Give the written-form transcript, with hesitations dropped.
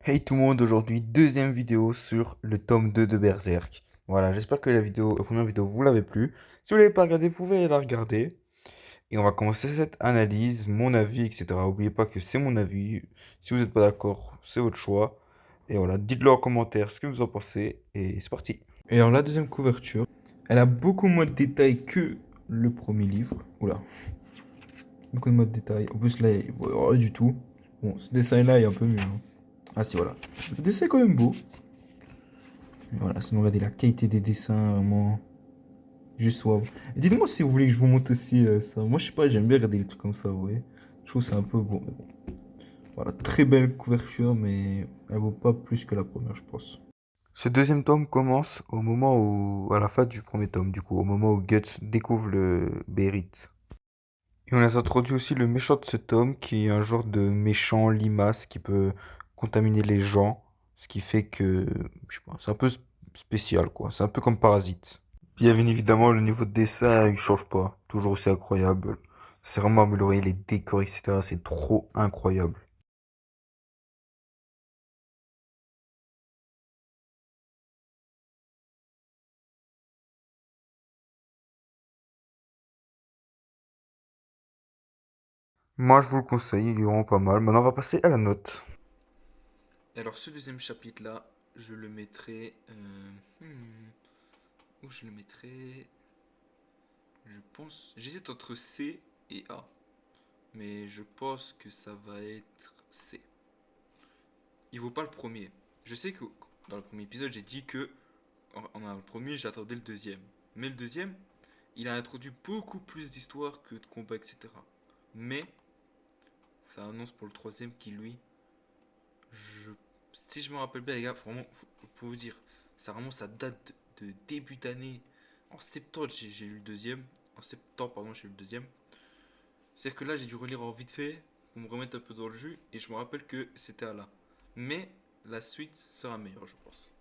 Hey tout le monde, aujourd'hui deuxième vidéo sur le tome 2 de Berserk. Voilà, j'espère que la première vidéo vous l'avez plu. Si vous ne l'avez pas regardée, vous pouvez la regarder. Et on va commencer cette analyse, mon avis, etc. N'oubliez pas que c'est mon avis. Si vous n'êtes pas d'accord, c'est votre choix. Et voilà, dites-le en commentaire ce que vous en pensez. Et c'est parti. Et alors la deuxième couverture, elle a beaucoup moins de détails que le premier livre. Oula, beaucoup moins de détails. En plus là, rien du tout. Bon, ce dessin-là est un peu mieux, hein. Ah si, voilà. Le dessin est quand même beau. Voilà, sinon regardez la qualité des dessins, vraiment, juste waouh. Et dites-moi si vous voulez que je vous montre aussi ça. Moi, je sais pas, j'aime bien regarder les trucs comme ça, ouais. Je trouve que c'est un peu beau, mais bon. Voilà, très belle couverture, mais elle vaut pas plus que la première, je pense. Ce deuxième tome commence au moment où, à la fin du premier tome, du coup, au moment où Guts découvre le Bérite. Et on a introduit aussi le méchant de ce tome, qui est un genre de méchant limace qui peut contaminer les gens, ce qui fait que, je sais pas, c'est un peu spécial, quoi. C'est un peu comme Parasite. Bien évidemment, le niveau de dessin, il change pas. Toujours aussi incroyable. C'est vraiment amélioré, les décors, etc. C'est trop incroyable. Moi, je vous le conseille, il est vraiment pas mal. Maintenant, on va passer à la note. Alors ce deuxième chapitre-là, je le mettrai... où je le mettrai? Je pense... J'hésite entre C et A. Mais je pense que ça va être C. Il vaut pas le premier. Je sais que dans le premier épisode, j'ai dit que le premier, j'attendais le deuxième. Mais le deuxième, il a introduit beaucoup plus d'histoires que de combats, etc. Mais ça annonce pour le troisième qui, lui, je... si je me rappelle bien, les gars, vraiment, faut vous dire, ça date de début d'année. En septembre, j'ai lu le deuxième. En septembre, pardon, j'ai lu le deuxième. C'est-à-dire que là, j'ai dû relire en vite fait pour me remettre un peu dans le jus. Et je me rappelle que c'était à là. Mais la suite sera meilleure, je pense.